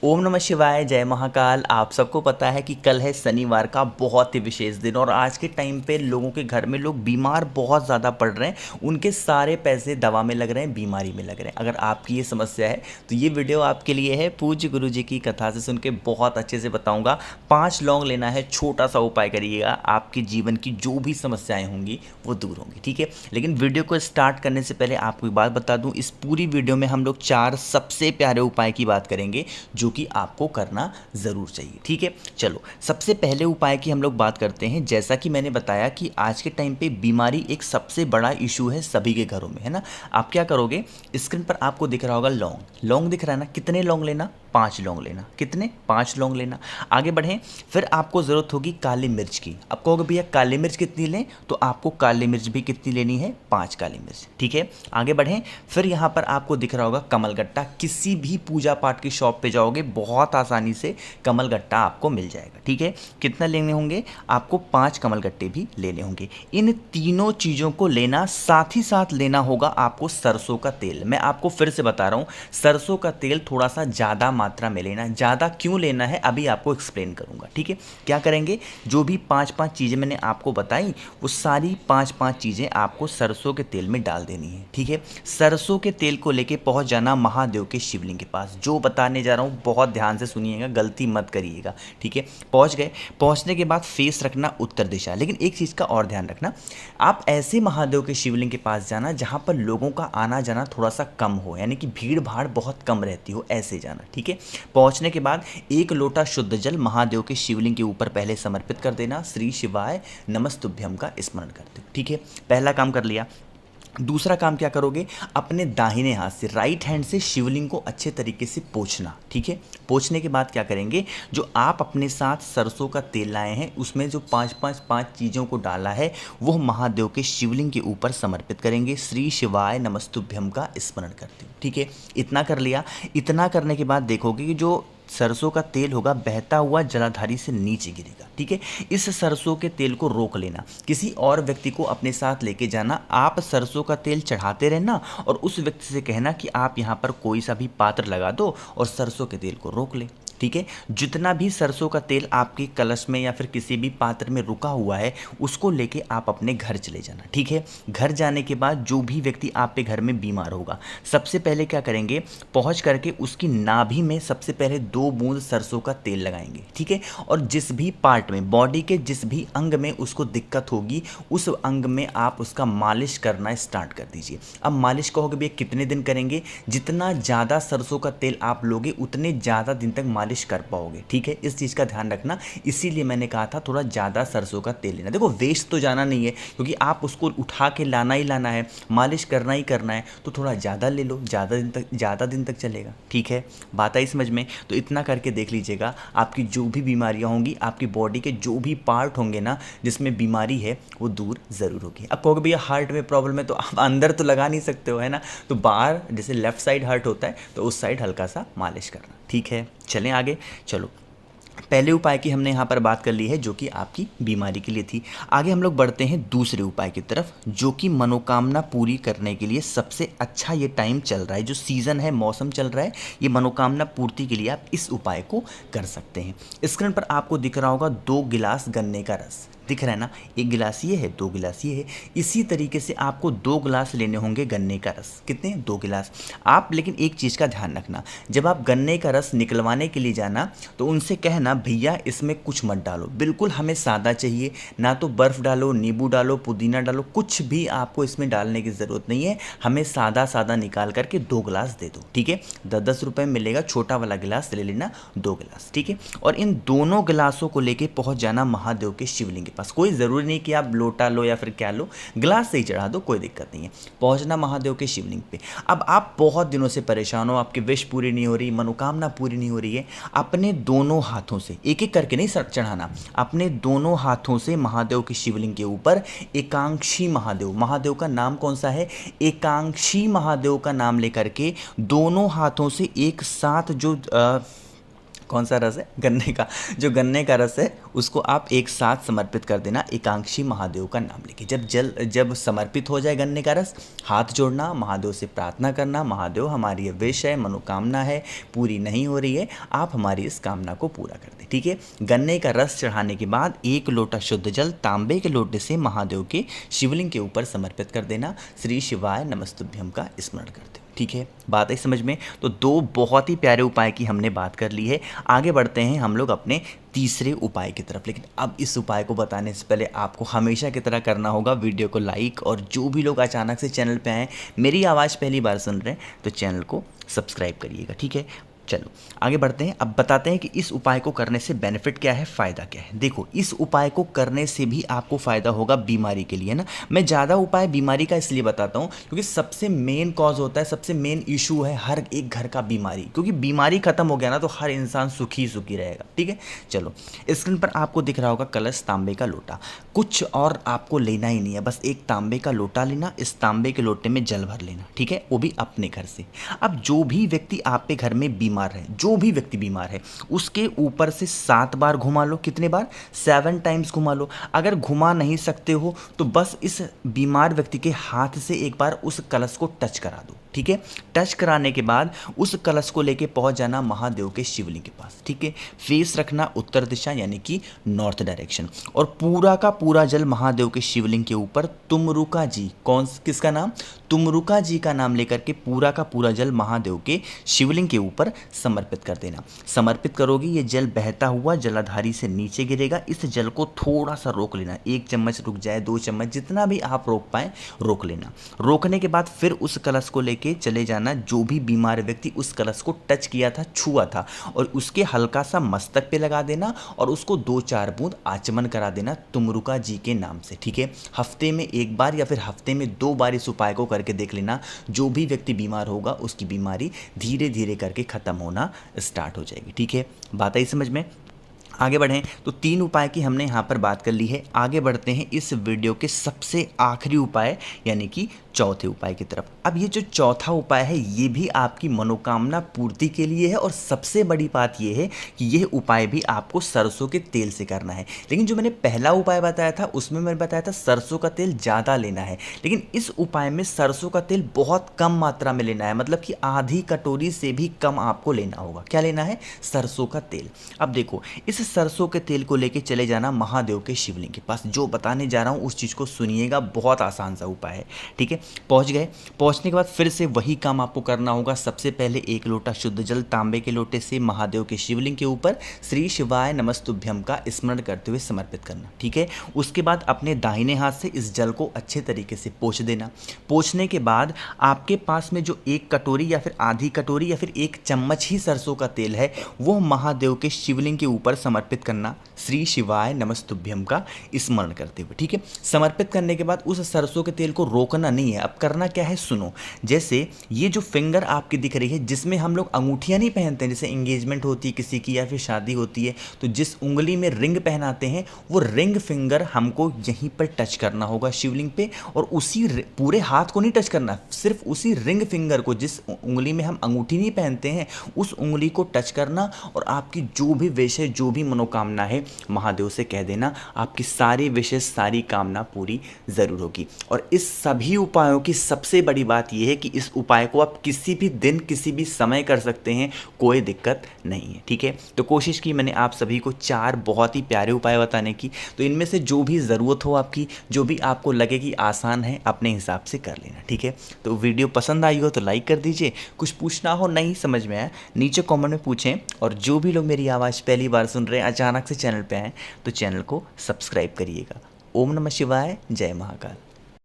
ओम नमः शिवाय, जय महाकाल। आप सबको पता है कि कल है शनिवार का बहुत ही विशेष दिन और आज के टाइम पे लोगों के घर में लोग बीमार बहुत ज़्यादा पड़ रहे हैं। उनके सारे पैसे दवा में लग रहे हैं, बीमारी में लग रहे हैं। अगर आपकी ये समस्या है तो ये वीडियो आपके लिए है। पूज्य गुरु जी की कथा से सुन के बहुत अच्छे से बताऊंगा। 5 लौंग लेना है, छोटा सा उपाय करिएगा, आपके जीवन की जो भी समस्याएं होंगी वो दूर होंगी। ठीक है, लेकिन वीडियो को स्टार्ट करने से पहले आपको एक बात बता दूं, इस पूरी वीडियो में हम लोग 4 सबसे प्यारे उपाय की बात करेंगे जो कि आपको करना ज़रूर चाहिए। ठीक है, चलो सबसे पहले उपाय की हम लोग बात करते हैं। जैसा कि मैंने बताया कि आज के टाइम पे बीमारी एक सबसे बड़ा इशू है सभी के घरों में, है ना। आप क्या करोगे, स्क्रीन पर आपको दिख रहा होगा लौंग। लौंग दिख रहा है ना, कितने लौंग लेना, 5 लौंग लेना। कितने, 5 लौंग लेना। आगे बढ़ें, फिर आपको ज़रूरत होगी काली मिर्च की। अब कहोगे भैया काली मिर्च कितनी लें, तो आपको काली मिर्च भी कितनी लेनी है, 5 काली मिर्च। ठीक है, आगे बढ़ें, फिर यहाँ पर आपको दिख रहा होगा कमलगट्टा। किसी भी पूजा पाठ की शॉप पे जाओगे बहुत आसानी से कमलगट्टा आपको मिल जाएगा। ठीक है, कितना लेने होंगे, आपको 5 कमलगट्टे भी लेने होंगे। इन तीनों चीज़ों को लेना, साथ ही साथ लेना होगा आपको सरसों का तेल। मैं आपको फिर से बता रहा हूँ, सरसों का तेल थोड़ा सा ज़्यादा मात्रा में लेना। ज़्यादा क्यों लेना है अभी आपको एक्सप्लेन करूँगा। ठीक है, क्या करेंगे, जो भी 5-5 चीज़ें मैंने आपको बताई वो सारी 5-5 चीज़ें आपको सरसों के तेल में डाल देनी है। ठीक है, सरसों के तेल को लेके पहुँच जाना महादेव के शिवलिंग के पास। जो बताने जा रहा हूँ बहुत ध्यान से सुनिएगा, गलती मत करिएगा। ठीक है, पहुँच गए, पहुँचने के बाद फेस रखना उत्तर दिशा। लेकिन एक चीज़ का और ध्यान रखना, आप ऐसे महादेव के शिवलिंग के पास जाना जहाँ पर लोगों का आना जाना थोड़ा सा कम हो, यानी कि भीड़ भाड़ बहुत कम रहती हो, ऐसे जाना। ठीक है, पहुँचने के बाद 1 लोटा शुद्ध जल महादेव के शिवलिंग के ऊपर पहले समर्पित कर देना। श्री शिवाय नमस्तुभ्यम का स्मरण करते हो। ठीक है, पहला काम कर लिया। दूसरा काम क्या करोगे, अपने दाहिने हाथ से, राइट हैंड से शिवलिंग को अच्छे तरीके से पोंछना। ठीक है, पोंछने के बाद क्या करेंगे, जो आप अपने साथ सरसों का तेल लाए हैं उसमें जो 5-5 चीज़ों को डाला है वो महादेव के शिवलिंग के ऊपर समर्पित करेंगे। श्री शिवाय नमस्तुभ्यम का स्मरण करते हो। ठीक है, इतना कर लिया। इतना करने के बाद देखोगे कि जो सरसों का तेल होगा बहता हुआ जलाधारी से नीचे गिरेगा। ठीक है, इस सरसों के तेल को रोक लेना, किसी और व्यक्ति को अपने साथ लेके जाना। आप सरसों का तेल चढ़ाते रहना और उस व्यक्ति से कहना कि आप यहाँ पर कोई सा भी पात्र लगा दो और सरसों के तेल को रोक ले। ठीक है, जितना भी सरसों का तेल आपके कलश में या फिर किसी भी पात्र में रुका हुआ है उसको लेके आप अपने घर चले जाना। ठीक है, घर जाने के बाद जो भी व्यक्ति आपके घर में बीमार होगा सबसे पहले क्या करेंगे, पहुंच करके उसकी नाभि में सबसे पहले 2 बूंद सरसों का तेल लगाएंगे। ठीक है, और जिस भी पार्ट में, बॉडी के जिस भी अंग में उसको दिक्कत होगी उस अंग में आप उसका मालिश करना स्टार्ट कर दीजिए। अब मालिश कहोगे भैया कितने दिन करेंगे, जितना ज़्यादा सरसों का तेल आप लोगे उतने ज़्यादा दिन तक मालिश कर पाओगे। ठीक है, इस चीज़ का ध्यान रखना, इसीलिए मैंने कहा था थोड़ा ज़्यादा सरसों का तेल लेना। देखो वेस्ट तो जाना नहीं है क्योंकि आप उसको उठा के लाना ही लाना है, मालिश करना ही करना है, तो थोड़ा ज़्यादा ले लो, ज़्यादा दिन तक चलेगा। ठीक है, बात आई समझ में। तो इतना करके देख लीजिएगा, आपकी जो भी बीमारियाँ होंगी, आपकी बॉडी के जो भी पार्ट होंगे ना जिसमें बीमारी है वो दूर ज़रूर होगी। अब कहोगे भैया हार्ट में प्रॉब्लम है तो आप अंदर तो लगा नहीं सकते हो, है ना, तो बाहर जैसे लेफ्ट साइड हार्ट होता है तो उस साइड हल्का सा मालिश करना। ठीक है, चलें आगे। चलो, पहले उपाय की हमने यहाँ पर बात कर ली है जो कि आपकी बीमारी के लिए थी। आगे हम लोग बढ़ते हैं दूसरे उपाय की तरफ जो कि मनोकामना पूरी करने के लिए सबसे अच्छा ये टाइम चल रहा है, जो सीज़न है, मौसम चल रहा है, ये मनोकामना पूर्ति के लिए आप इस उपाय को कर सकते हैं। स्क्रीन पर आपको दिख रहा होगा 2 गिलास गन्ने का रस, दिख रहा है ना, 1 गिलास ये है, 2 गिलास ये है। इसी तरीके से आपको 2 गिलास लेने होंगे गन्ने का रस। कितने, 2 गिलास। आप लेकिन एक चीज़ का ध्यान रखना, जब आप गन्ने का रस निकलवाने के लिए जाना तो उनसे कहना भैया इसमें कुछ मत डालो, बिल्कुल हमें सादा चाहिए, ना तो बर्फ़ डालो, नींबू डालो, पुदीना डालो, कुछ भी आपको इसमें डालने की ज़रूरत नहीं है, हमें सादा सादा निकाल करके 2 गिलास दे दो। ठीक है, 10-10 रुपये मिलेगा, छोटा वाला गिलास ले लेना, 2 गिलास। ठीक है, और इन दोनों गिलासों को लेके पहुँच जाना महादेव के शिवलिंग के पास। कोई ज़रूरी नहीं कि आप लोटा लो या फिर क्या लो, गिलास से ही चढ़ा दो, कोई दिक्कत नहीं है। पहुंचना महादेव के शिवलिंग पे। अब आप बहुत दिनों से परेशान हो, आपकी विश पूरी नहीं हो रही, मनोकामना पूरी नहीं हो रही है, अपने दोनों हाथों से, एक एक करके नहीं सर चढ़ाना, अपने दोनों हाथों से महादेव के शिवलिंग के ऊपर एकांक्षी महादेव, महादेव का नाम कौन सा है, एकांक्षी महादेव का नाम लेकर के दोनों हाथों से एक साथ जो कौन सा रस है? गन्ने का। जो गन्ने का रस है उसको आप एक साथ समर्पित कर देना एकांक्षी महादेव का नाम लेके। जब समर्पित हो जाए गन्ने का रस, हाथ जोड़ना, महादेव से प्रार्थना करना, महादेव हमारी ये विश है, मनोकामना है, पूरी नहीं हो रही है, आप हमारी इस कामना को पूरा कर दें। ठीक है। गन्ने का रस चढ़ाने के बाद 1 लोटा शुद्ध जल तांबे के लोटे से महादेव के शिवलिंग के ऊपर समर्पित कर देना। श्री शिवाय नमस्तुभ्यम का स्मरण करते। ठीक है, बात आई समझ में? तो 2 बहुत ही प्यारे उपाय की हमने बात कर ली है। आगे बढ़ते हैं हम लोग अपने तीसरे उपाय की तरफ। लेकिन अब इस उपाय को बताने से पहले आपको हमेशा की तरह करना होगा वीडियो को लाइक, और जो भी लोग अचानक से चैनल पे आए, मेरी आवाज़ पहली बार सुन रहे हैं, तो चैनल को सब्सक्राइब करिएगा। ठीक है, चलो आगे बढ़ते हैं। अब बताते हैं कि इस उपाय को करने से बेनिफिट क्या है, फ़ायदा क्या है। देखो, इस उपाय को करने से भी आपको फ़ायदा होगा बीमारी के लिए ना। मैं ज़्यादा उपाय बीमारी का इसलिए बताता हूँ क्योंकि सबसे मेन कॉज होता है, सबसे मेन इशू है हर एक घर का बीमारी। क्योंकि बीमारी खत्म हो गया ना तो हर इंसान सुखी सुखी रहेगा। ठीक है, चलो स्क्रीन पर आपको दिख रहा होगा कलश, तांबे का लोटा। कुछ और आपको लेना ही नहीं है, बस एक तांबे का लोटा लेना, इस तांबे के लोटे में जल भर लेना। ठीक है, वो भी अपने घर से। अब जो भी व्यक्ति आपके घर में बीमार है, जो भी व्यक्ति बीमार है, उसके ऊपर से 7 बार घुमा लो। कितने बार? 7 टाइम्स घुमा लो। अगर घुमा नहीं सकते हो तो बस इस बीमार व्यक्ति के हाथ से एक बार उस कलश को टच करा दो। ठीक है, टच कराने के बाद उस कलश को लेके पहुंच जाना महादेव के शिवलिंग के पास। ठीक है, फेस रखना उत्तर दिशा यानी कि नॉर्थ डायरेक्शन, और पूरा का पूरा जल महादेव के शिवलिंग के ऊपर तुमरुका जी, किसका नाम? तुमरुका जी का नाम लेकर के पूरा का पूरा जल महादेव के शिवलिंग के ऊपर समर्पित कर देना। समर्पित करोगे, ये जल बहता हुआ जलाधारी से नीचे गिरेगा। इस जल को थोड़ा सा रोक लेना, 1 चम्मच रुक जाए, 2 चम्मच, जितना भी आप रोक पाए रोक लेना। रोकने के बाद फिर उस कलश को लेके चले जाना, जो भी बीमार व्यक्ति उस कलश को टच किया था, छुआ था, और उसके हल्का सा मस्तक पे लगा देना और उसको 2-4 बूंद आचमन करा देना तुमरुका जी के नाम से। ठीक है, हफ्ते में 1 बार या फिर हफ्ते में 2 बार इस उपाय को करके देख लेना। जो भी व्यक्ति बीमार होगा उसकी बीमारी धीरे धीरे करके खत्म होना स्टार्ट हो जाएगी। ठीक है, बात आई समझ में? आगे बढ़ें तो 3 उपाय की हमने यहाँ पर बात कर ली है। आगे बढ़ते हैं इस वीडियो के सबसे आखिरी उपाय यानी कि चौथे उपाय की तरफ। अब ये जो चौथा उपाय है ये भी आपकी मनोकामना पूर्ति के लिए है, और सबसे बड़ी बात ये है कि यह उपाय भी आपको सरसों के तेल से करना है। लेकिन जो मैंने पहला उपाय बताया था उसमें मैंने बताया था सरसों का तेल ज़्यादा लेना है, लेकिन इस उपाय में सरसों का तेल बहुत कम मात्रा में लेना है, मतलब कि आधी कटोरी से भी कम आपको लेना होगा। क्या लेना है? सरसों का तेल। अब देखो, इस सरसों के तेल को लेके चले जाना महादेव के शिवलिंग के पास। जो बताने जा रहा हूँ उस चीज़ को सुनिएगा, बहुत आसान सा उपाय है। ठीक है, पहुँच गए। पहुँचने के बाद फिर से वही काम आपको करना होगा। सबसे पहले 1 लोटा शुद्ध जल तांबे के लोटे से महादेव के शिवलिंग के ऊपर श्री शिवाय नमस्तुभ्यम का स्मरण करते हुए समर्पित करना। ठीक है, उसके बाद अपने दाहिने हाथ से इस जल को अच्छे तरीके से पोंछ देना। पोंछने के बाद आपके पास में जो 1 कटोरी या फिर आधी कटोरी या फिर 1 चम्मच ही सरसों का तेल है, वो महादेव के शिवलिंग के ऊपर समर्पित करना, श्री शिवाय नमस्तुभ्यम का स्मरण करते हुए। ठीक है, समर्पित करने के बाद उस सरसों के तेल को रोकना नहीं है। अब करना क्या है सुनो, जैसे ये जो फिंगर आपकी दिख रही है जिसमें हम लोग अंगूठियां नहीं पहनते हैं, जैसे एंगेजमेंट होती है किसी की या फिर शादी होती है तो जिस उंगली में रिंग पहनाते हैं, वो रिंग फिंगर हमको यहीं पर टच करना होगा शिवलिंग पे, और उसी पूरे हाथ को नहीं टच करना, सिर्फ उसी रिंग फिंगर को, जिस उंगली में हम अंगूठी नहीं पहनते हैं उस उंगली को टच करना, और आपकी जो भी विश है, जो भी मनोकामना है, महादेव से कह देना, आपकी सारी विशेष सारी कामना पूरी ज़रूर होगी। और इस सभी उपायों की सबसे बड़ी बात यह है कि इस उपाय को आप किसी भी दिन किसी भी समय कर सकते हैं, कोई दिक्कत नहीं है। ठीक है, तो कोशिश की मैंने आप सभी को 4 बहुत ही प्यारे उपाय बताने की, तो इनमें से जो भी ज़रूरत हो आपकी, जो भी आपको लगे कि आसान है, अपने हिसाब से कर लेना। ठीक है, तो वीडियो पसंद आई हो तो लाइक कर दीजिए, कुछ पूछना हो नहीं समझ में आया नीचे कमेंट में पूछें, और जो भी लोग मेरी आवाज़ पहली बार सुन रहे हैं, अचानक से चैनल पे आए, तो चैनल को सब्सक्राइब करिएगा। ओम नमः शिवाय, जय महाकाल।